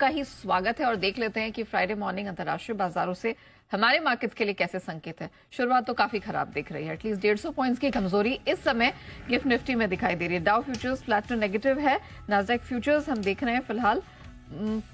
आपका ही स्वागत है और देख लेते हैं कि फ्राइडे मॉर्निंग अंतर्राष्ट्रीय बाजारों से हमारे मार्केट्स के लिए कैसे संकेत है। शुरुआत तो काफी खराब दिख रही है। एटलीस्ट 150 पॉइंट्स की कमजोरी इस समय गिफ्ट निफ्टी में दिखाई दे रही है। Dow futures flat to negative है। नास्डैक फ्यूचर्स हम देख रहे हैं फिलहाल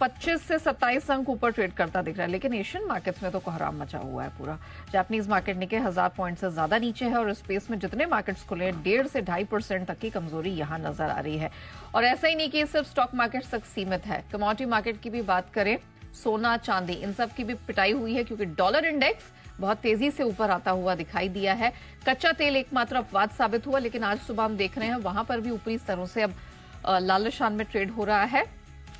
25 से 27 अंक ऊपर ट्रेड करता दिख रहा है, लेकिन एशियन मार्केट्स में तो कोहराम मचा हुआ है पूरा। जापानीज मार्केट निके 1000 पॉइंट से ज्यादा नीचे है और स्पेस में जितने मार्केट्स खुले हैं 1.5 से 2.5% तक की कमजोरी यहां नजर आ रही है। और ऐसा ही नहीं कि सिर्फ स्टॉक मार्केट तक सीमित है, कमोडिटी मार्केट की भी बात करें, सोना चांदी इन सब की भी पिटाई हुई है क्योंकि डॉलर इंडेक्स बहुत तेजी से ऊपर आता हुआ दिखाई दिया है। कच्चा तेल एकमात्र अपवाद साबित हुआ, लेकिन आज सुबह हम देख रहे हैं वहां पर भी ऊपरी स्तरों से अब लालशान में ट्रेड हो रहा है।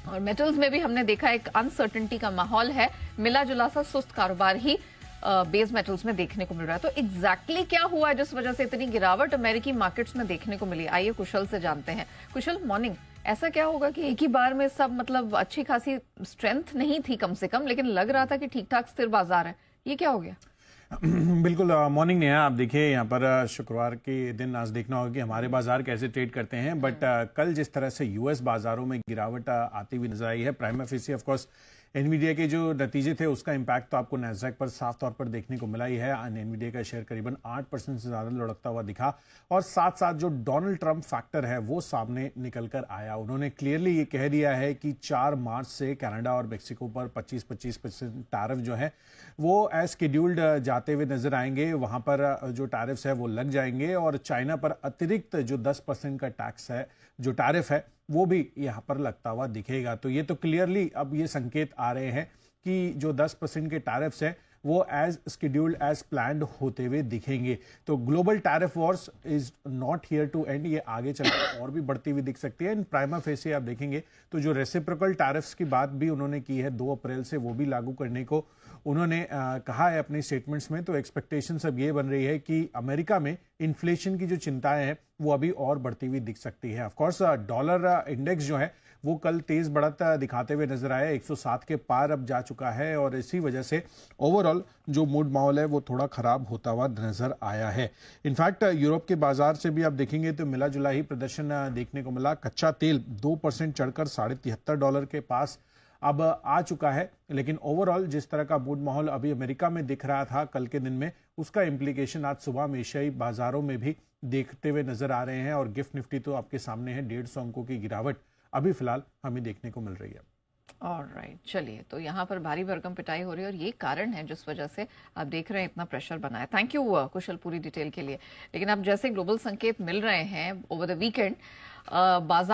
और मेटल्स में भी हमने देखा एक अनसर्टेनिटी का माहौल है, मिला जुला सा सुस्त कारोबार ही बेस मेटल्स में देखने को मिल रहा है। तो एग्जैक्टली क्या हुआ जिस वजह से इतनी गिरावट अमेरिकी मार्केट्स में देखने को मिली, आइए कुशल से जानते हैं। कुशल, मॉर्निंग। ऐसा क्या होगा कि एक ही बार में सब मतलब अच्छी खासी स्ट्रेंथ नहीं थी कम से कम, लेकिन लग रहा था कि ठीक ठाक स्थिर बाजार है, ये क्या हो गया? बिल्कुल मॉर्निंग नहीं है। आप देखिए यहाँ पर शुक्रवार के दिन आज देखना होगा कि हमारे बाजार कैसे ट्रेड करते हैं, बट कल जिस तरह से यूएस बाजारों में गिरावट आती हुई नजर आई है, prima facie of course Nvidia के जो नतीजे थे उसका इंपैक्ट तो आपको नैस्डैक पर साफ तौर पर देखने को मिला ही है। एनवीडिया का शेयर करीबन 8% से ज्यादा लुढ़कता हुआ दिखा और साथ साथ जो डोनाल्ड ट्रंप फैक्टर है वो सामने निकल कर आया। उन्होंने क्लियरली ये कह दिया है कि 4 मार्च से कनाडा और मेक्सिको पर 25% टैरिफ जो है वो एज शेड्यूल्ड जाते हुए नजर आएंगे। वहां पर जो टैरिफ्स है वो लग जाएंगे और चाइना पर अतिरिक्त जो 10% का टैक्स है, जो टैरिफ है, वो भी यहां पर लगता हुआ दिखेगा। तो ये तो क्लियरली अब ये संकेत आ रहे हैं कि जो 10% के टैरिफ्स हैं वो एज शेड्यूल्ड एज प्लान्ड होते हुए दिखेंगे। तो global tariff wars is not here to end, ये आगे चलकर और भी बढ़ती हुई दिख सकती है। इन प्राइमा फेसी आप देखेंगे तो जो रेसिप्रोकल टैरिफ्स की बात भी उन्होंने की है 2 अप्रैल से, वो भी लागू करने को उन्होंने कहा है अपने स्टेटमेंट्स में। तो एक्सपेक्टेशन अब ये बन रही है कि अमेरिका में इन्फ्लेशन की जो चिंताएं हैं वो अभी और बढ़ती हुई दिख सकती है। ऑफकोर्स डॉलर इंडेक्स जो है वो कल तेज बढ़त दिखाते हुए नजर आया, 107 के पार अब जा चुका है और इसी वजह से ओवरऑल जो मूड माहौल है वो थोड़ा खराब होता हुआ नजर आया है। इनफैक्ट यूरोप के बाजार से भी आप देखेंगे तो मिला जुला ही प्रदर्शन देखने को मिला। कच्चा तेल 2% चढ़कर $73 के पास अब आ चुका है, लेकिन ओवरऑल जिस तरह का मूड माहौल अभी अमेरिका में दिख रहा था कल के दिन में, उसका इम्प्लीकेशन आज सुबह में एशियाई बाजारों में भी देखते हुए नजर आ रहे हैं। और गिफ्ट निफ्टी तो आपके सामने है, 150 अंकों की गिरावट अभी फिलहाल हमें देखने को मिल रही है। ऑलराइट, चलिए, तो यहाँ पर भारी भरकम पिटाई हो रही है और ये कारण है जिस वजह से आप देख रहे हैं इतना प्रेशर बना है। थैंक यू कुशल पूरी डिटेल के लिए। लेकिन अब जैसे ग्लोबल संकेत मिल रहे हैं ओवर द वीकेंड, बाजार